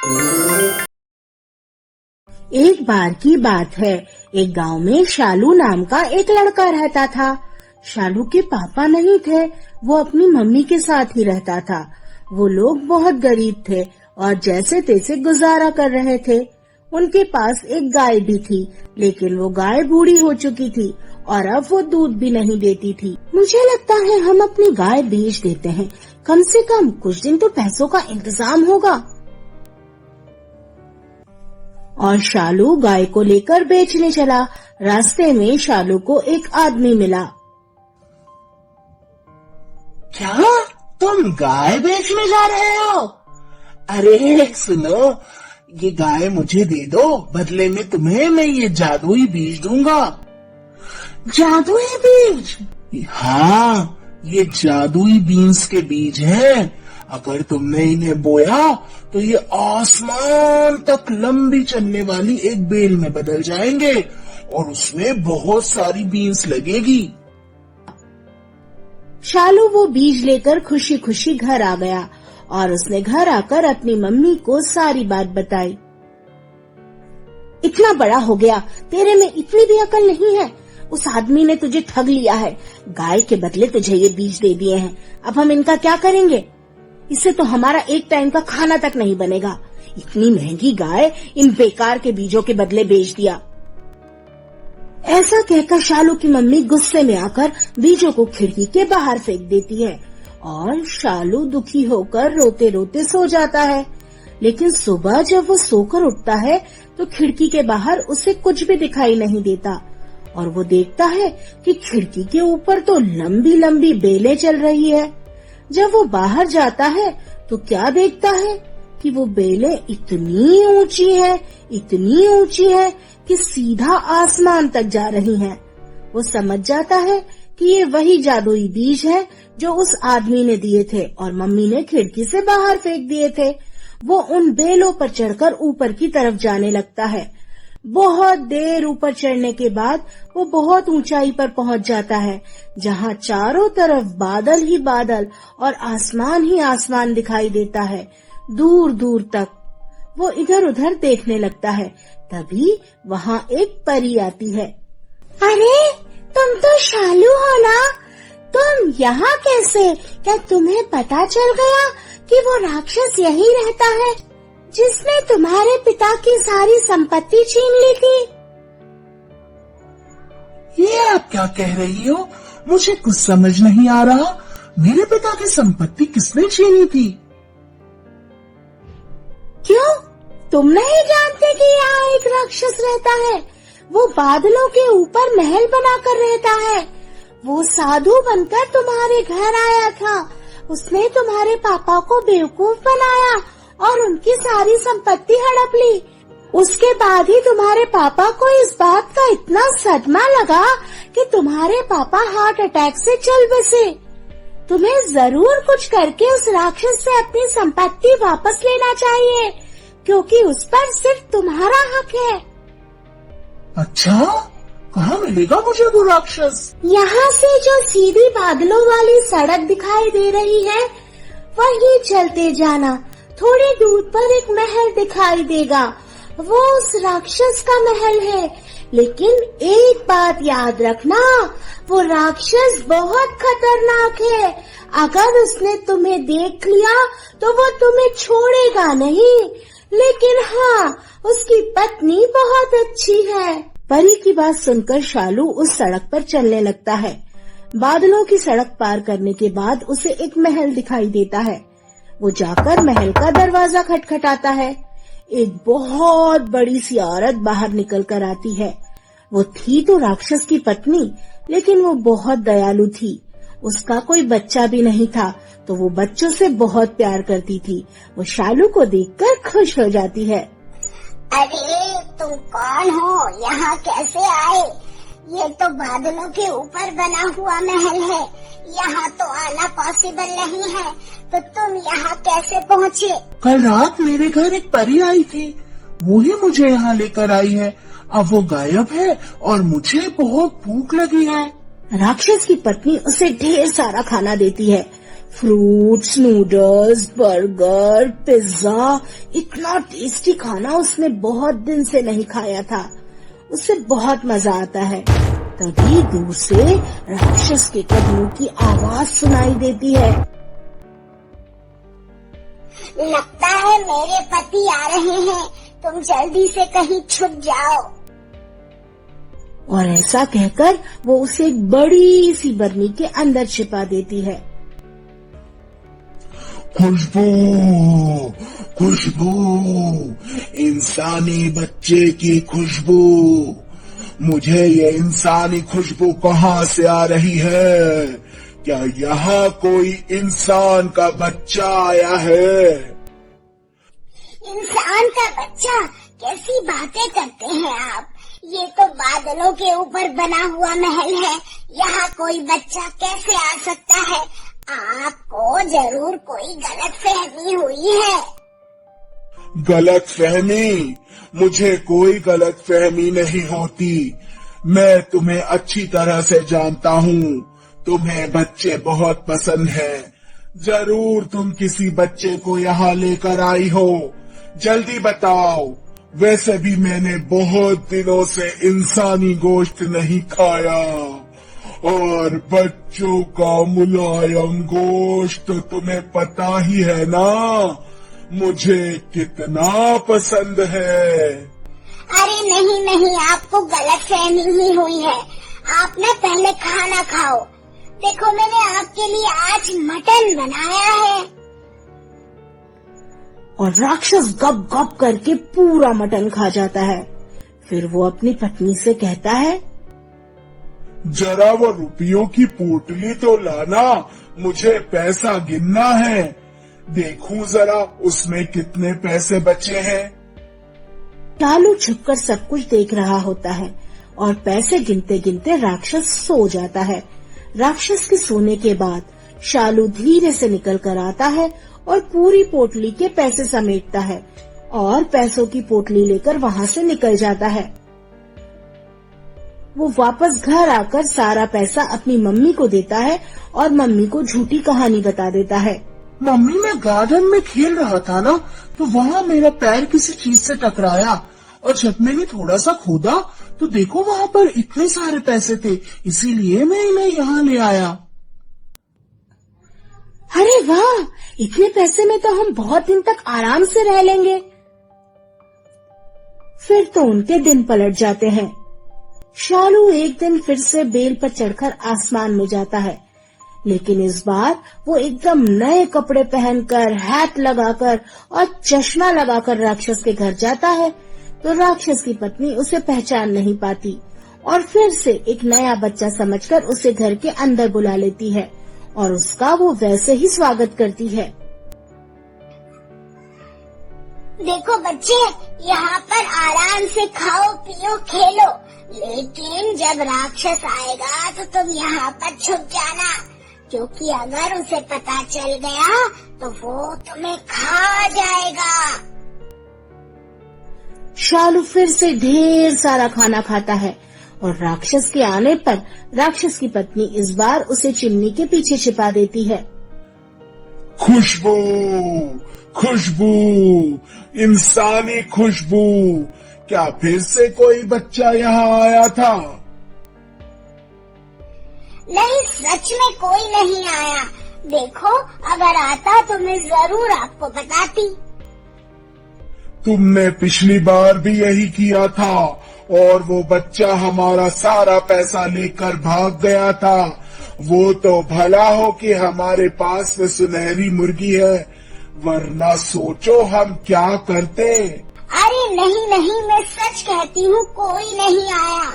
एक बार की बात है, एक गांव में शालू नाम का एक लड़का रहता था। शालू के पापा नहीं थे, वो अपनी मम्मी के साथ ही रहता था। वो लोग बहुत गरीब थे और जैसे तैसे गुजारा कर रहे थे। उनके पास एक गाय भी थी, लेकिन वो गाय बूढ़ी हो चुकी थी और अब वो दूध भी नहीं देती थी। मुझे लगता है हम अपनी गाय बेच देते हैं, कम से कम कुछ दिन तो पैसों का इंतजाम होगा। और शालू गाय को लेकर बेचने चला। रास्ते में शालू को एक आदमी मिला। क्या तुम गाय बेचने जा रहे हो? अरे सुनो, ये गाय मुझे दे दो, बदले में तुम्हें मैं ये जादुई बीज दूंगा। जादुई बीज? हाँ, ये जादुई बीन्स के बीज हैं। अगर तुमने इन्हें बोया तो ये आसमान तक लंबी चलने वाली एक बेल में बदल जाएंगे और उसमें बहुत सारी बीन्स लगेगी। शालू वो बीज लेकर खुशी खुशी घर आ गया और उसने घर आकर अपनी मम्मी को सारी बात बताई। इतना बड़ा हो गया, तेरे में इतनी भी अकल नहीं है। उस आदमी ने तुझे ठग लिया है। गाय के बदले तुझे ये बीज दे दिए हैं, अब हम इनका क्या करेंगे? इससे तो हमारा एक टाइम का खाना तक नहीं बनेगा। इतनी महंगी गाय इन बेकार के बीजों के बदले बेच दिया। ऐसा कहकर शालू की मम्मी गुस्से में आकर बीजों को खिड़की के बाहर फेंक देती है और शालू दुखी होकर रोते रोते सो जाता है। लेकिन सुबह जब वो सोकर उठता है तो खिड़की के बाहर उसे कुछ भी दिखाई नहीं देता और वो देखता है कि खिड़की के ऊपर तो लंबी लंबी बेलें चल रही है। जब वो बाहर जाता है तो क्या देखता है कि वो बेलें इतनी ऊंची है कि सीधा आसमान तक जा रही हैं। वो समझ जाता है कि ये वही जादुई बीज है जो उस आदमी ने दिए थे और मम्मी ने खिड़की से बाहर फेंक दिए थे। वो उन बेलों पर चढ़कर ऊपर की तरफ जाने लगता है। बहुत देर ऊपर चढ़ने के बाद वो बहुत ऊंचाई पर पहुंच जाता है, जहां चारों तरफ बादल ही बादल और आसमान ही आसमान दिखाई देता है, दूर दूर तक। वो इधर उधर देखने लगता है। तभी वहां एक परी आती है। अरे तुम तो शालू हो ना, तुम यहाँ कैसे? क्या तुम्हें पता चल गया कि वो राक्षस यही रहता है जिसने तुम्हारे पिता की सारी संपत्ति छीन ली थी? ये आप क्या कह रही हो? मुझे कुछ समझ नहीं आ रहा। मेरे पिता की संपत्ति किसने छीनी थी? क्यों, तुम नहीं जानते कि यहाँ एक राक्षस रहता है? वो बादलों के ऊपर महल बनाकर रहता है। वो साधु बनकर तुम्हारे घर आया था। उसने तुम्हारे पापा को बेवकूफ बनाया और उनकी सारी संपत्ति हड़प ली। उसके बाद ही तुम्हारे पापा को इस बात का इतना सदमा लगा कि तुम्हारे पापा हार्ट अटैक से चल बसे। तुम्हें जरूर कुछ करके उस राक्षस से अपनी संपत्ति वापस लेना चाहिए, क्योंकि उस पर सिर्फ तुम्हारा हक है। अच्छा, कहाँ मिलेगा मुझे वो राक्षस? यहाँ से जो सीधी बादलों वाली सड़क दिखाई दे रही है, वहीं चलते जाना। थोड़ी दूर पर एक महल दिखाई देगा, वो उस राक्षस का महल है। लेकिन एक बात याद रखना, वो राक्षस बहुत खतरनाक है। अगर उसने तुम्हें देख लिया तो वो तुम्हें छोड़ेगा नहीं। लेकिन हाँ, उसकी पत्नी बहुत अच्छी है। परी की बात सुनकर शालू उस सड़क पर चलने लगता है। बादलों की सड़क पार करने के बाद उसे एक महल दिखाई देता है। वो जाकर महल का दरवाजा खटखटाता है। एक बहुत बड़ी सी औरत बाहर निकल कर आती है। वो थी तो राक्षस की पत्नी, लेकिन वो बहुत दयालु थी। उसका कोई बच्चा भी नहीं था, तो वो बच्चों से बहुत प्यार करती थी। वो शालू को देखकर खुश हो जाती है। अरे तुम कौन हो? यहाँ कैसे आए? ये तो बादलों के ऊपर बना हुआ महल है, यहाँ तो आना पॉसिबल नहीं है, तो तुम यहाँ कैसे पहुँचे? कल रात मेरे घर एक परी आई थी, वो ही मुझे यहाँ लेकर आई है। अब वो गायब है और मुझे बहुत भूख लगी है। राक्षस की पत्नी उसे ढेर सारा खाना देती है। फ्रूट्स, नूडल्स, बर्गर, पिज्जा, इतना टेस्टी खाना उसने बहुत दिन से नहीं खाया था। उसे बहुत मजा आता है। तभी दूर से राक्षस के कदमों की आवाज सुनाई देती है। लगता है मेरे पति आ रहे हैं, तुम जल्दी से कहीं छुप जाओ। और ऐसा कहकर वो उसे एक बड़ी सी बरनी के अंदर छिपा देती है। खुशबू, खुशबू, इंसानी बच्चे की खुशबू। मुझे ये इंसानी खुशबू कहाँ से आ रही है? क्या यहाँ कोई इंसान का बच्चा आया है? इंसान का बच्चा? कैसी बातें करते हैं आप? ये तो बादलों के ऊपर बना हुआ महल है, यहाँ कोई बच्चा कैसे आ सकता है? आपको जरूर कोई गलतफहमी हुई है। गलतफहमी? मुझे कोई गलतफहमी नहीं होती। मैं तुम्हें अच्छी तरह से जानता हूँ। तुम्हें बच्चे बहुत पसंद हैं। जरूर तुम किसी बच्चे को यहाँ लेकर आई हो। जल्दी बताओ। वैसे भी मैंने बहुत दिनों से इंसानी गोश्त नहीं खाया, और बच्चों का मुलायम गोश्त तो तुम्हें पता ही है ना मुझे कितना पसंद है। अरे नहीं नहीं, आपको गलतफहमी ही हुई है। आप ना पहले खाना खाओ। देखो मैंने आपके लिए आज मटन बनाया है। और राक्षस गप गप करके पूरा मटन खा जाता है। फिर वो अपनी पत्नी से कहता है, जरा वो रुपयों की पोटली तो लाना, मुझे पैसा गिनना है। देखूं जरा उसमें कितने पैसे बचे हैं। शालू छुपकर सब कुछ देख रहा होता है और पैसे गिनते गिनते राक्षस सो जाता है। राक्षस के सोने के बाद शालू धीरे से निकल कर आता है और पूरी पोटली के पैसे समेटता है और पैसों की पोटली लेकर वहाँ से निकल जाता है। वो वापस घर आकर सारा पैसा अपनी मम्मी को देता है और मम्मी को झूठी कहानी बता देता है। मम्मी, मैं गार्डन में खेल रहा था ना, तो वहाँ मेरा पैर किसी चीज से टकराया, और जब मैंने थोड़ा सा खोदा तो देखो वहाँ पर इतने सारे पैसे थे, इसीलिए मैं इन्हें यहाँ ले आया। अरे वाह, इतने पैसे में तो हम बहुत दिन तक आराम से रह लेंगे। फिर तो उनके दिन पलट जाते हैं। शालू एक दिन फिर से बेल पर चढ़कर आसमान में जाता है, लेकिन इस बार वो एकदम नए कपड़े पहनकर, हैट लगाकर और चश्मा लगाकर राक्षस के घर जाता है। तो राक्षस की पत्नी उसे पहचान नहीं पाती और फिर से एक नया बच्चा समझकर उसे घर के अंदर बुला लेती है और उसका वो वैसे ही स्वागत करती है। देखो बच्चे, यहाँ पर आराम से खाओ पियो खेलो, लेकिन जब राक्षस आएगा तो तुम यहाँ पर छुप जाना, क्योंकि अगर उसे पता चल गया तो वो तुम्हें खा जाएगा। शालू फिर से ढेर सारा खाना खाता है और राक्षस के आने पर राक्षस की पत्नी इस बार उसे चिमनी के पीछे छिपा देती है। खुशबू, खुशबू, इंसानी खुशबू, क्या फिर से कोई बच्चा यहाँ आया था? नहीं, सच में कोई नहीं आया। देखो, अगर आता तो मैं जरूर आपको बताती। तुमने पिछली बार भी यही किया था और वो बच्चा हमारा सारा पैसा लेकर भाग गया था। वो तो भला हो कि हमारे पास में सुनहरी मुर्गी है, वरना सोचो हम क्या करते। अरे नहीं नहीं, मैं सच कहती हूँ, कोई नहीं आया।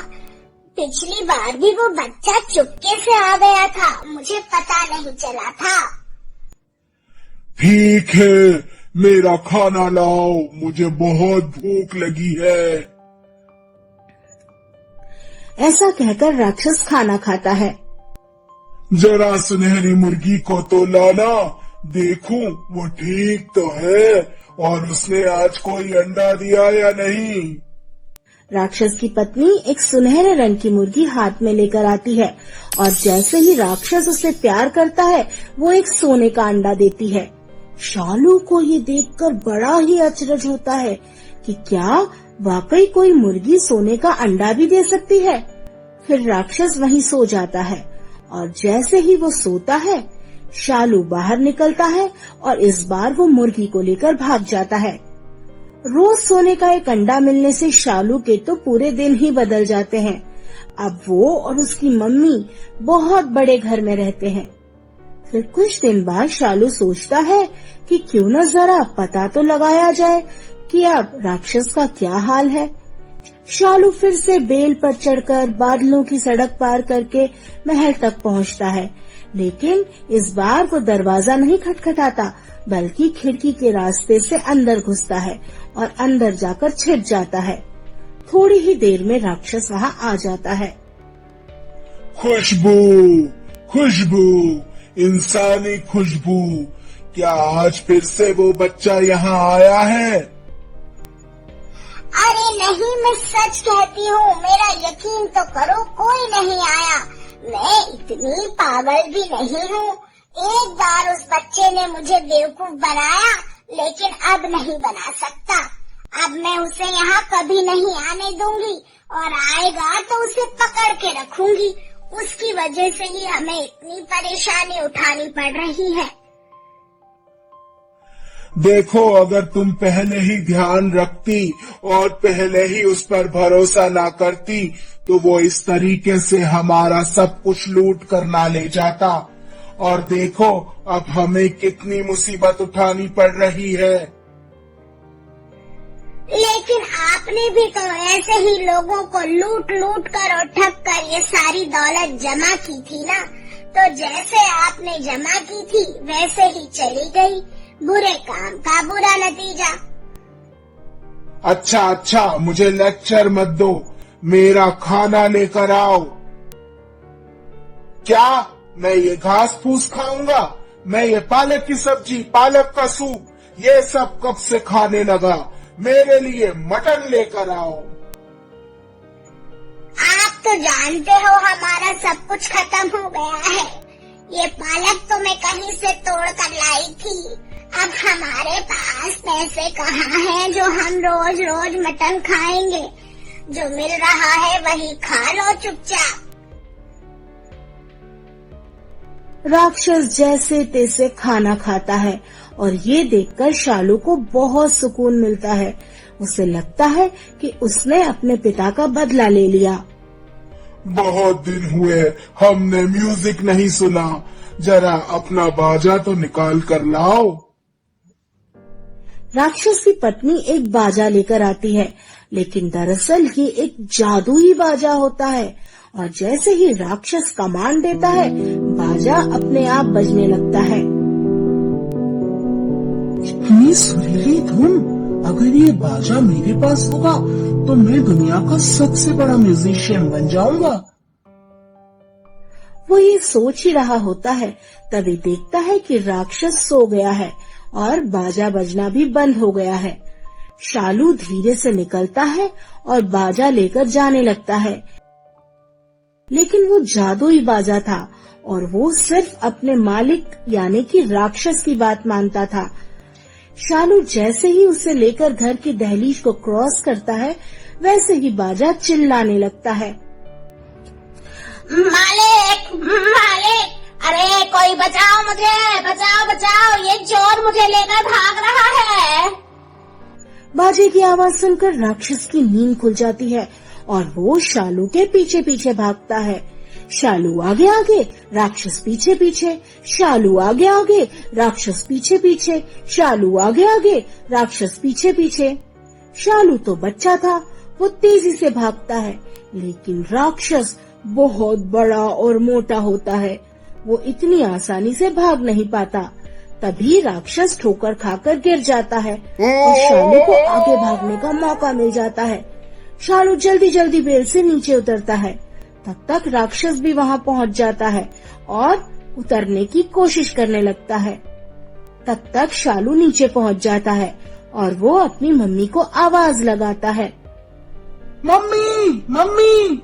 पिछली बार भी वो बच्चा चुपके से आ गया था, मुझे पता नहीं चला था। ठीक है, मेरा खाना लाओ, मुझे बहुत भूख लगी है। ऐसा कहकर राक्षस खाना खाता है। जरा सुनहरी मुर्गी को तो लाना, देखूं वो ठीक तो है और उसने आज कोई अंडा दिया या नहीं। राक्षस की पत्नी एक सुनहरे रंग की मुर्गी हाथ में लेकर आती है और जैसे ही राक्षस उसे प्यार करता है वो एक सोने का अंडा देती है। शालू को ये देखकर बड़ा ही अचरज होता है कि क्या वाकई कोई मुर्गी सोने का अंडा भी दे सकती है। फिर राक्षस वहीं सो जाता है और जैसे ही वो सोता है शालू बाहर निकलता है और इस बार वो मुर्गी को लेकर भाग जाता है। रोज सोने का एक अंडा मिलने से शालू के तो पूरे दिन ही बदल जाते हैं। अब वो और उसकी मम्मी बहुत बड़े घर में रहते हैं। फिर कुछ दिन बाद शालू सोचता है कि क्यों न जरा पता तो लगाया जाए कि अब राक्षस का क्या हाल है। शालू फिर से बेल पर चढ़कर बादलों की सड़क पार करके महल तक पहुंचता है, लेकिन इस बार वो दरवाजा नहीं खटखटाता बल्कि खिड़की के रास्ते से अंदर घुसता है और अंदर जाकर छिप जाता है। थोड़ी ही देर में राक्षस वहाँ आ जाता है। खुशबू, खुशबू, इंसानी खुशबू, क्या आज फिर से वो बच्चा यहाँ आया है? अरे नहीं, मैं सच कहती हूँ, मेरा यकीन तो करो, कोई नहीं आया। मैं इतनी पागल भी नहीं हूँ। एक बार उस बच्चे ने मुझे बेवकूफ बनाया, लेकिन अब नहीं बना सकता। अब मैं उसे यहाँ कभी नहीं आने दूंगी और आएगा तो उसे पकड़ के रखूंगी। उसकी वजह से ही हमें इतनी परेशानी उठानी पड़ रही है। देखो, अगर तुम पहले ही ध्यान रखती और पहले ही उस पर भरोसा ना करती तो वो इस तरीके से हमारा सब कुछ लूट कर ना ले जाता। और देखो अब हमें कितनी मुसीबत उठानी पड़ रही है। लेकिन आपने भी तो ऐसे ही लोगों को लूट लूट कर और ठग कर ये सारी दौलत जमा की थी ना। तो जैसे आपने जमा की थी वैसे ही चली गई। बुरे काम का बुरा नतीजा। अच्छा, मुझे लेक्चर मत दो, मेरा खाना लेकर आओ। क्या मैं ये घास फूस खाऊंगा? मैं ये पालक की सब्जी, पालक का सूप, ये सब कब से खाने लगा? मेरे लिए मटन लेकर आओ। आप तो जानते हो हमारा सब कुछ खत्म हो गया है। ये पालक तो मैं कहीं से तोड़ कर लाई थी। अब हमारे पास पैसे कहाँ हैं जो हम रोज रोज मटन खाएंगे? जो मिल रहा है वही खा लो चुपचाप। राक्षस जैसे तैसे खाना खाता है और ये देखकर शालू को बहुत सुकून मिलता है। उसे लगता है कि उसने अपने पिता का बदला ले लिया। बहुत दिन हुए हमने म्यूजिक नहीं सुना, जरा अपना बाजा तो निकाल कर लाओ। राक्षस की पत्नी एक बाजा लेकर आती है, लेकिन दरअसल ये एक जादुई बाजा होता है और जैसे ही राक्षस कमांड देता है बाजा अपने आप बजने लगता है। इतनी सुरीली धुन, अगर ये बाजा मेरे पास होगा तो मैं दुनिया का सबसे बड़ा म्यूजिशियन बन जाऊंगा। वो ये सोच ही रहा होता है, तभी देखता है कि राक्षस सो गया है और बाजा बजना भी बंद हो गया है। शालू धीरे से निकलता है और बाजा लेकर जाने लगता है, लेकिन वो जादुई बाजा था और वो सिर्फ अपने मालिक यानी कि राक्षस की बात मानता था। शालू जैसे ही उसे लेकर घर की दहलीज को क्रॉस करता है वैसे ही बाजा चिल्लाने लगता है। मालिक, मालिक, अरे कोई बचाओ मुझे, बचाओ बचाओ, ये चोर मुझे लेकर भाग रहा है। बाजे की आवाज सुनकर राक्षस की नींद खुल जाती है और वो शालू के पीछे पीछे भागता है। शालू आगे आगे, राक्षस पीछे पीछे, शालू आगे आगे, राक्षस पीछे पीछे, शालू आगे आगे, राक्षस पीछे पीछे। शालू तो बच्चा था, वो तेजी से भागता है, लेकिन राक्षस बहुत बड़ा और मोटा होता है, वो इतनी आसानी से भाग नहीं पाता। तभी राक्षस ठोकर खाकर गिर जाता है और शालू को आगे भागने का मौका मिल जाता है। शालू जल्दी जल्दी बेल से नीचे उतरता है, तब तक राक्षस भी वहाँ पहुँच जाता है और उतरने की कोशिश करने लगता है। तब तक शालू नीचे पहुँच जाता है और वो अपनी मम्मी को आवाज लगाता है। Mummy mummy.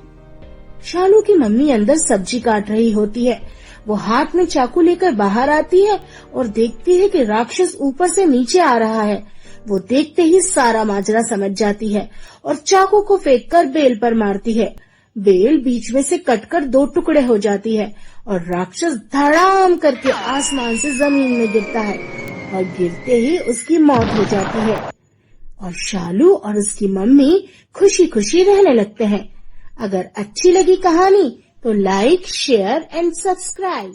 शालू की मम्मी अंदर सब्जी काट रही होती है। वो हाथ में चाकू लेकर बाहर आती है और देखती है कि राक्षस ऊपर से नीचे आ रहा है। वो देखते ही सारा माजरा समझ जाती है और चाकू को फेंककर बेल पर मारती है। बेल बीच में से कटकर 2 टुकड़े हो जाती है और राक्षस धड़ाम करके आसमान से जमीन में गिरता है और गिरते ही उसकी मौत हो जाती है और शालू और उसकी मम्मी खुशी खुशी रहने लगते हैं। अगर अच्छी लगी कहानी तो लाइक, शेयर एंड सब्सक्राइब।